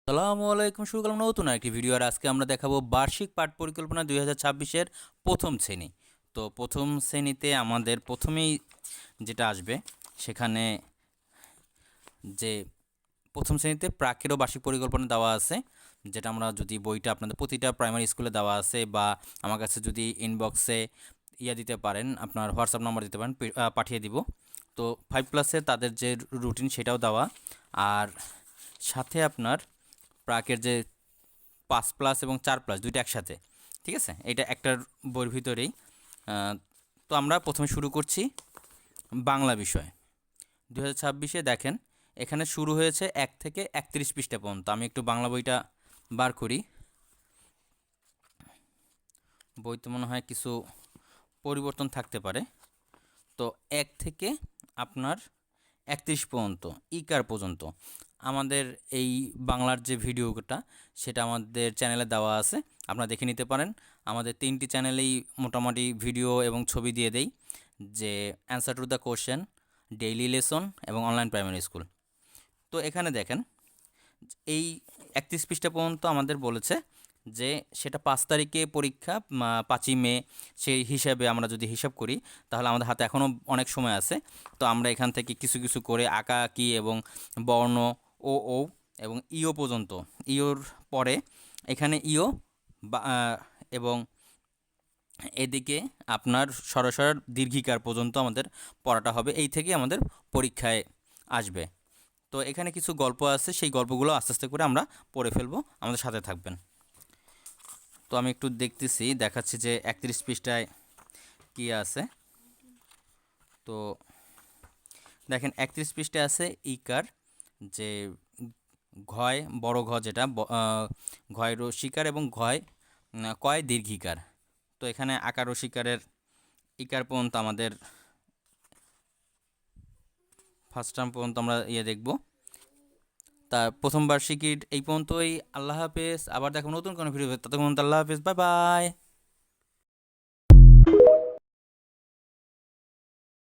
আসসালামু আলাইকুম, শুরু করলাম নতুন একটি ভিডিও। আর আজকে আমরা দেখাবো বার্ষিক পাঠ পরিকল্পনা 2026-এর প্রথম শ্রেণী। তো প্রথম শ্রেণীতে আমাদের প্রথমেই যেটা আসবে সেখানে যে প্রথম শ্রেণীতে প্রাকেরও বার্ষিক পরিকল্পনা দেওয়া আছে, যেটা আমরা যদি বইটা আপনাদের প্রতিটা প্রাইমারি স্কুলে দেওয়া আছে, বা আমার কাছে যদি ইনবক্সে দিতে পারেন, আপনার হোয়াটসঅ্যাপ নাম্বার দিতে পারেন, পাঠিয়ে দিব। তো 5 ক্লাসে তাদের যে রুটিন সেটাও দেওয়া, আর সাথে আপনার প্রাকের যে 5 প্লাস এবং 4 প্লাস দুইটা একসাথে, ঠিক আছে, এটা একটার বইয়ের ভিতরেই। তো আমরা প্রথমে শুরু করছি বাংলা বিষয়। 2026-এ দেখেন এখানে শুরু হয়েছে 1 থেকে 31 পৃষ্ঠা পর্যন্ত। আমি একটু বাংলা বইটা বার করি। বইতে মনে হয় কিছু পরিবর্তন থাকতে পারে। তো 1 থেকে আপনার 31 পর্যন্ত, ইকার পর্যন্ত আমাদের এই বাংলার যে ভিডিওটা সেটা আমাদের চ্যানেলে দেওয়া আছে, আপনারা দেখে নিতে পারেন। আমাদের 3টি চ্যানেলেই মোটামুটি ভিডিও এবং ছবি দিয়ে দেই, যে answer to the question, daily lesson এবং অনলাইন প্রাইমারি স্কুল। তো এখানে দেখেন এই 31 পৃষ্ঠা পর্যন্ত আমাদের বলেছে যে সেটা 5 তারিখে পরীক্ষা, 5ই মে। সেই হিসাবে আমরা যদি হিসাব করি তাহলে আমাদের হাতে এখনও অনেক সময় আছে। তো আমরা এখান থেকে কিছু কিছু করে আঁকা আঁকি এবং বর্ণ ও ও এবং ইও পর্যন্ত, ইওর পরে এখানে ইও এবং এদিকে আপনার সরাসরি দীর্ঘিকার পর্যন্ত আমাদের পড়াটা হবে। এই থেকে আমাদের পরীক্ষায় আসবে। তো এখানে কিছু গল্প আছে, সেই গল্পগুলো আস্তে আস্তে করে আমরা পড়ে ফেলবো, আমাদের সাথে থাকবেন। তো আমি একটু দেখাচ্ছি যে 31 পৃষ্ঠায় কী আছে। তো দেখেন 31 পৃষ্ঠায় আছে ইকার যে ঘয় বড় ঘ, যেটা ঘয় রসিকার এবং কয় দীর্ঘিকার। তো এখানে আকার রসিকারের ইকার পর্যন্ত আমাদের ফার্স্ট টার্ম পর্যন্ত আমরা দেখব। তার প্রথম বার্ষিকীর এই পর্যন্তই। আল্লাহ হাফেজ, আবার দেখো নতুন কোনো ভিডিও। ততক্ষণ আল্লাহ হাফেজ, বাই বাই।